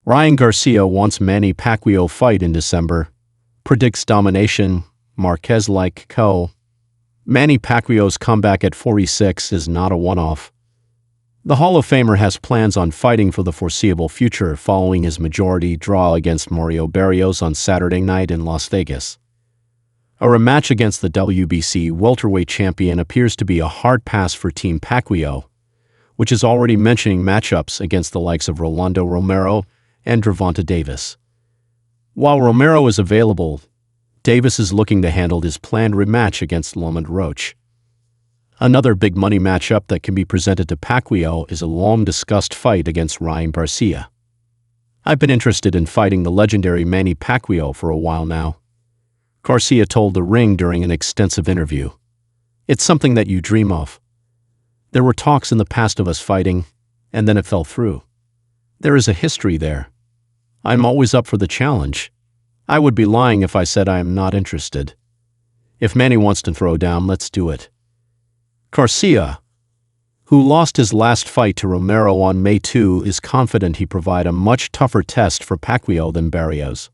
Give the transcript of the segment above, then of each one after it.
Ryan Garcia wants Manny Pacquiao fight in December. Predicts domination, Marquez-like co. Manny Pacquiao's comeback at 46 is not a one-off. The Hall of Famer has plans on fighting for the foreseeable future following his majority draw against Mario Barrios on Saturday night in Las Vegas. A rematch against the WBC welterweight champion appears to be a hard pass for Team Pacquiao, which is already mentioning matchups against the likes of Rolando, Romero, and Gervonta Davis. While Romero is available, Davis is looking to handle his planned rematch against Lamont Roach. Another big money matchup that can be presented to Pacquiao is a long-discussed fight against Ryan Garcia. I've been interested in fighting the legendary Manny Pacquiao for a while now, Garcia told The Ring during an extensive interview. It's something that you dream of. There were talks in the past of us fighting, and then it fell through. There is a history there. I'm always up for the challenge. I would be lying if I said I am not interested. If Manny wants to throw down, let's do it. Garcia, who lost his last fight to Romero on May 2, is confident he provide a much tougher test for Pacquiao than Barrios.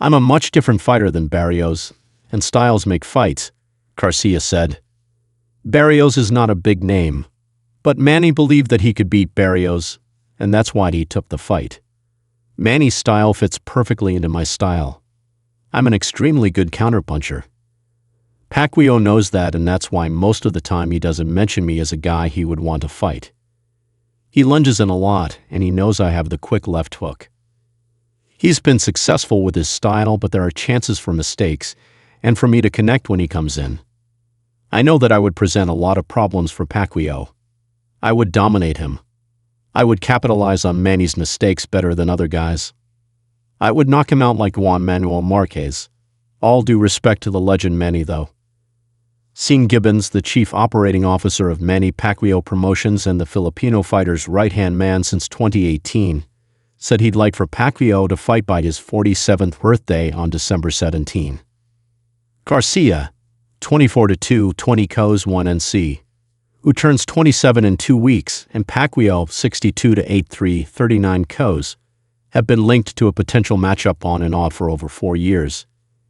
I'm a much different fighter than Barrios, and styles make fights, Garcia said. Barrios is not a big name, but Manny believed that he could beat Barrios, and that's why he took the fight. Manny's style fits perfectly into my style. I'm an extremely good counterpuncher. Pacquiao knows that, and that's why most of the time he doesn't mention me as a guy he would want to fight. He lunges in a lot, and he knows I have the quick left hook. He's been successful with his style, but there are chances for mistakes, and for me to connect when he comes in. I know that I would present a lot of problems for Pacquiao. I would dominate him. I would capitalize on Manny's mistakes better than other guys. I would knock him out like Juan Manuel Marquez. All due respect to the legend Manny, though. Sean Gibbons, the chief operating officer of Manny Pacquiao Promotions and the Filipino fighter's right-hand man since 2018, said he'd like for Pacquiao to fight by his 47th birthday on December 17. Garcia, 24-2, 20 KOs, 1 NC, who turns 27 in 2 weeks, and Pacquiao, 62-8, 3, 39 KOs, have been linked to a potential matchup on and off for over 4 years,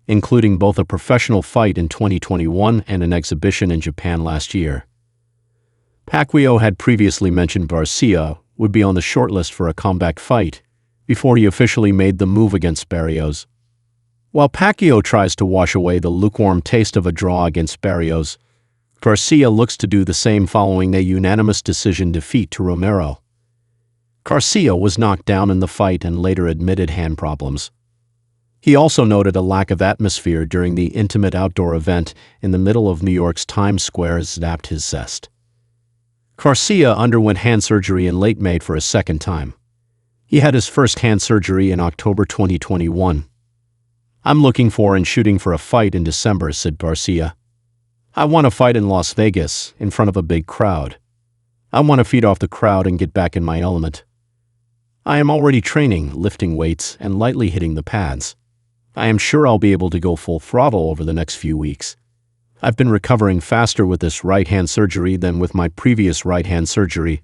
including both a professional fight in 2021 and an exhibition in Japan last year. Pacquiao had previously mentioned Garcia would be on the shortlist for a comeback fight before he officially made the move against Barrios. While Pacquiao tries to wash away the lukewarm taste of a draw against Barrios, Garcia looks to do the same following a unanimous decision defeat to Romero. Garcia was knocked down in the fight and later admitted hand problems. He also noted a lack of atmosphere during the intimate outdoor event in the middle of New York's Times Square zapped his zest. Garcia underwent hand surgery in late May for a second time. He had his first hand surgery in October 2021. I'm looking for and shooting for a fight in December, said Garcia. I want to fight in Las Vegas, in front of a big crowd. I want to feed off the crowd and get back in my element. I am already training, lifting weights, and lightly hitting the pads. I am sure I'll be able to go full throttle over the next few weeks. I've been recovering faster with this right-hand surgery than with my previous right-hand surgery,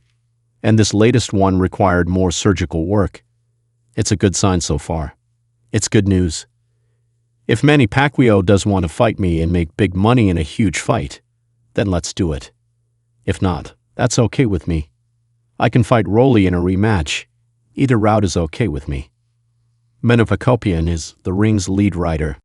and this latest one required more surgical work. It's a good sign so far. It's good news. If Manny Pacquiao does want to fight me and make big money in a huge fight, then let's do it. If not, that's okay with me. I can fight Rolly in a rematch. Either route is okay with me. Manny Pacquiao is The Ring's lead writer.